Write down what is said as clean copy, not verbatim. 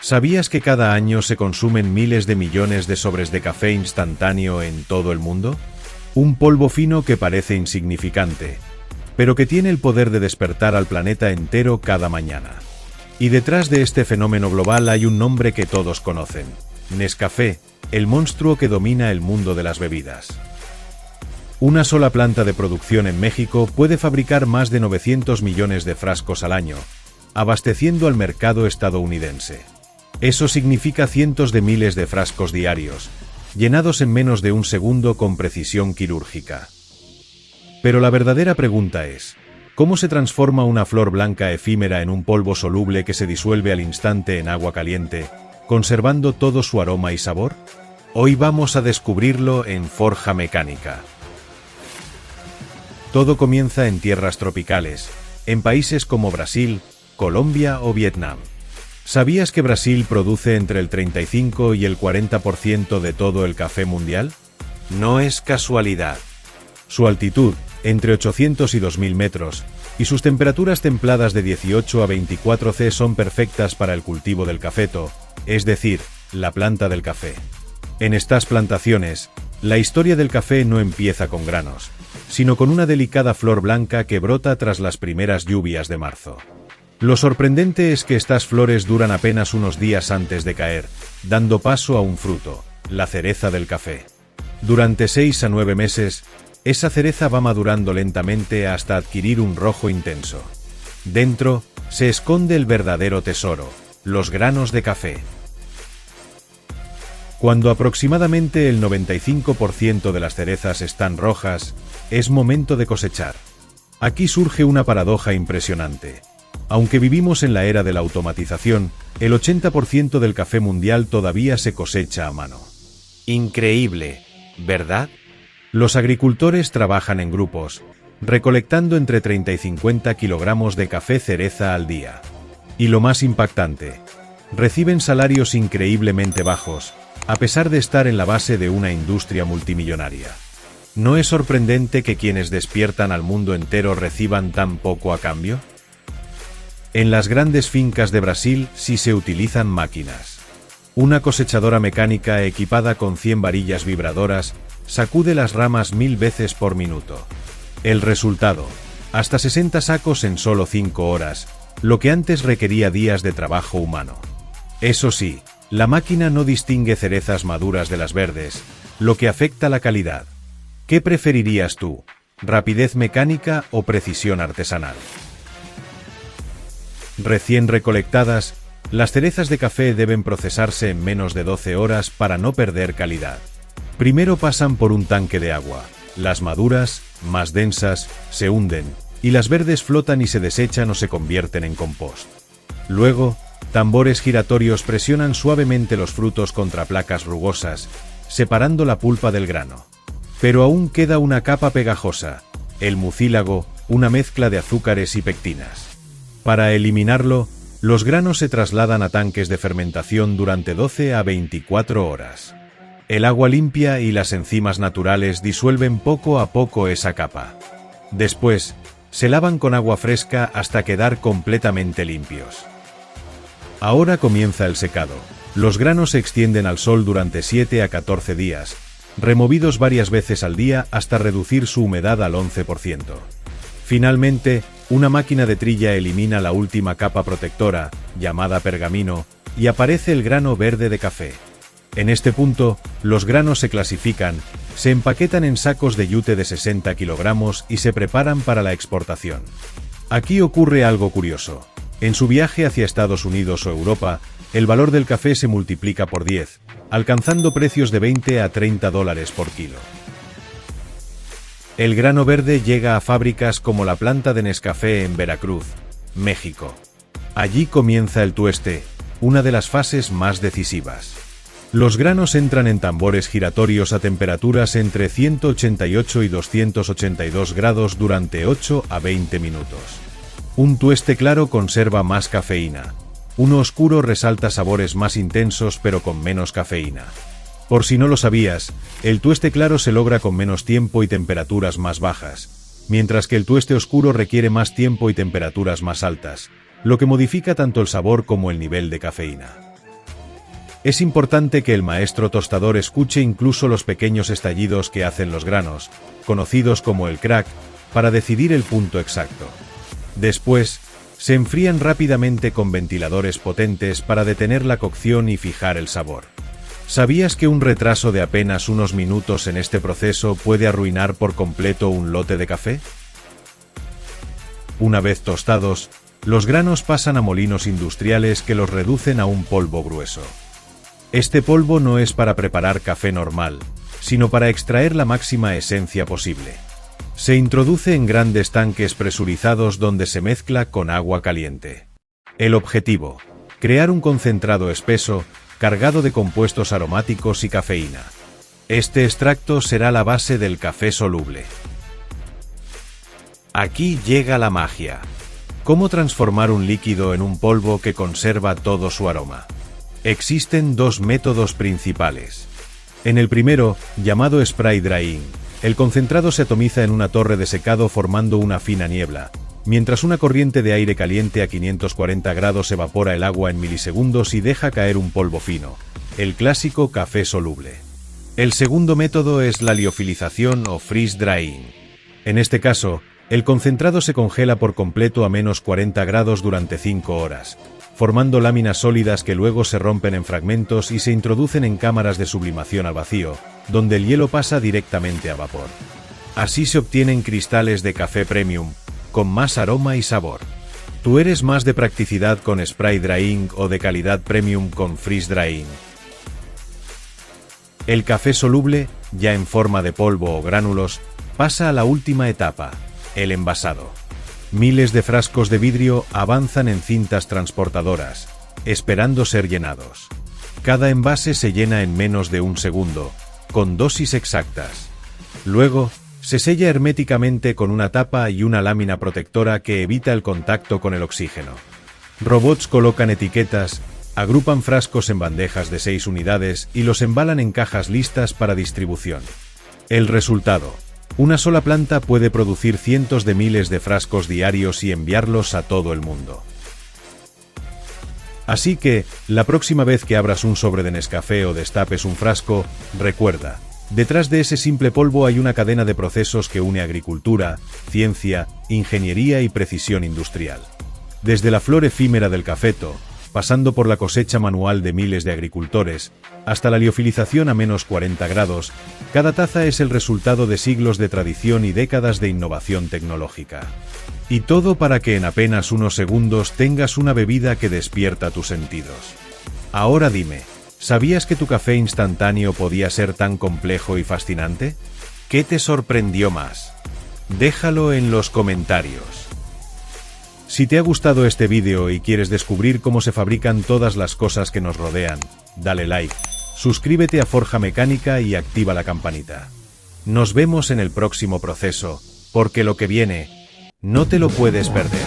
¿Sabías que cada año se consumen miles de millones de sobres de café instantáneo en todo el mundo? Un polvo fino que parece insignificante, pero que tiene el poder de despertar al planeta entero cada mañana. Y detrás de este fenómeno global hay un nombre que todos conocen: Nescafé, el monstruo que domina el mundo de las bebidas. Una sola planta de producción en México puede fabricar más de 900 millones de frascos al año, abasteciendo al mercado estadounidense. Eso significa cientos de miles de frascos diarios, llenados en menos de un segundo con precisión quirúrgica. Pero la verdadera pregunta es: ¿cómo se transforma una flor blanca efímera en un polvo soluble que se disuelve al instante en agua caliente, conservando todo su aroma y sabor? Hoy vamos a descubrirlo en Forja Mecánica. Todo comienza en tierras tropicales, en países como Brasil, Colombia o Vietnam. ¿Sabías que Brasil produce entre el 35 y el 40% de todo el café mundial? No es casualidad. Su altitud, entre 800 y 2000 metros, y sus temperaturas templadas de 18 a 24 C son perfectas para el cultivo del cafeto, es decir, la planta del café. En estas plantaciones, la historia del café no empieza con granos, sino con una delicada flor blanca que brota tras las primeras lluvias de marzo. Lo sorprendente es que estas flores duran apenas unos días antes de caer, dando paso a un fruto, la cereza del café. Durante 6 a 9 meses, esa cereza va madurando lentamente hasta adquirir un rojo intenso. Dentro, se esconde el verdadero tesoro, los granos de café. Cuando aproximadamente el 95% de las cerezas están rojas, es momento de cosechar. Aquí surge una paradoja impresionante. Aunque vivimos en la era de la automatización, el 80% del café mundial todavía se cosecha a mano. Increíble, ¿verdad? Los agricultores trabajan en grupos, recolectando entre 30 y 50 kilogramos de café cereza al día. Y lo más impactante, reciben salarios increíblemente bajos, a pesar de estar en la base de una industria multimillonaria. ¿No es sorprendente que quienes despiertan al mundo entero reciban tan poco a cambio? En las grandes fincas de Brasil sí se utilizan máquinas. Una cosechadora mecánica equipada con 100 varillas vibradoras sacude las ramas 1000 veces por minuto. El resultado: hasta 60 sacos en solo 5 horas, lo que antes requería días de trabajo humano. Eso sí, la máquina no distingue cerezas maduras de las verdes, lo que afecta la calidad. ¿Qué preferirías tú? ¿Rapidez mecánica o precisión artesanal? Recién recolectadas, las cerezas de café deben procesarse en menos de 12 horas para no perder calidad. Primero pasan por un tanque de agua. Las maduras, más densas, se hunden, y las verdes flotan y se desechan o se convierten en compost. Luego, tambores giratorios presionan suavemente los frutos contra placas rugosas, separando la pulpa del grano. Pero aún queda una capa pegajosa, el mucílago, una mezcla de azúcares y pectinas. Para eliminarlo, los granos se trasladan a tanques de fermentación durante 12 a 24 horas. El agua limpia y las enzimas naturales disuelven poco a poco esa capa. Después, se lavan con agua fresca hasta quedar completamente limpios. Ahora comienza el secado. Los granos se extienden al sol durante 7 a 14 días, removidos varias veces al día hasta reducir su humedad al 11%. Finalmente, una máquina de trilla elimina la última capa protectora, llamada pergamino, y aparece el grano verde de café. En este punto, los granos se clasifican, se empaquetan en sacos de yute de 60 kilogramos y se preparan para la exportación. Aquí ocurre algo curioso. En su viaje hacia Estados Unidos o Europa, el valor del café se multiplica por 10, alcanzando precios de 20 a 30 dólares por kilo. El grano verde llega a fábricas como la planta de Nescafé en Veracruz, México. Allí comienza el tueste, una de las fases más decisivas. Los granos entran en tambores giratorios a temperaturas entre 188 y 282 grados durante 8 a 20 minutos. Un tueste claro conserva más cafeína. Uno oscuro resalta sabores más intensos pero con menos cafeína. Por si no lo sabías, el tueste claro se logra con menos tiempo y temperaturas más bajas, mientras que el tueste oscuro requiere más tiempo y temperaturas más altas, lo que modifica tanto el sabor como el nivel de cafeína. Es importante que el maestro tostador escuche incluso los pequeños estallidos que hacen los granos, conocidos como el crack, para decidir el punto exacto. Después, se enfrían rápidamente con ventiladores potentes para detener la cocción y fijar el sabor. ¿Sabías que un retraso de apenas unos minutos en este proceso puede arruinar por completo un lote de café? Una vez tostados, los granos pasan a molinos industriales que los reducen a un polvo grueso. Este polvo no es para preparar café normal, sino para extraer la máxima esencia posible. Se introduce en grandes tanques presurizados donde se mezcla con agua caliente. El objetivo: crear un concentrado espeso, cargado de compuestos aromáticos y cafeína. Este extracto será la base del café soluble. Aquí llega la magia. ¿Cómo transformar un líquido en un polvo que conserva todo su aroma? Existen dos métodos principales. En el primero, llamado spray drying, el concentrado se atomiza en una torre de secado formando una fina niebla, mientras una corriente de aire caliente a 540 grados evapora el agua en milisegundos y deja caer un polvo fino, el clásico café soluble. El segundo método es la liofilización o freeze drying. En este caso, el concentrado se congela por completo a menos 40 grados durante 5 horas, formando láminas sólidas que luego se rompen en fragmentos y se introducen en cámaras de sublimación al vacío, donde el hielo pasa directamente a vapor. Así se obtienen cristales de café premium, con más aroma y sabor. ¿Tú eres más de practicidad con spray drying o de calidad premium con freeze drying? El café soluble, ya en forma de polvo o gránulos, pasa a la última etapa, el envasado. Miles de frascos de vidrio avanzan en cintas transportadoras, esperando ser llenados. Cada envase se llena en menos de un segundo, con dosis exactas. Luego, se sella herméticamente con una tapa y una lámina protectora que evita el contacto con el oxígeno. Robots colocan etiquetas, agrupan frascos en bandejas de 6 unidades y los embalan en cajas listas para distribución. El resultado: una sola planta puede producir cientos de miles de frascos diarios y enviarlos a todo el mundo. Así que, la próxima vez que abras un sobre de Nescafé o destapes un frasco, recuerda, detrás de ese simple polvo hay una cadena de procesos que une agricultura, ciencia, ingeniería y precisión industrial. Desde la flor efímera del cafeto, pasando por la cosecha manual de miles de agricultores, hasta la liofilización a menos 40 grados, cada taza es el resultado de siglos de tradición y décadas de innovación tecnológica. Y todo para que en apenas unos segundos tengas una bebida que despierta tus sentidos. Ahora dime, ¿sabías que tu café instantáneo podía ser tan complejo y fascinante? ¿Qué te sorprendió más? Déjalo en los comentarios. Si te ha gustado este vídeo y quieres descubrir cómo se fabrican todas las cosas que nos rodean, dale like, suscríbete a Forja Mecánica y activa la campanita. Nos vemos en el próximo proceso, porque lo que viene, no te lo puedes perder.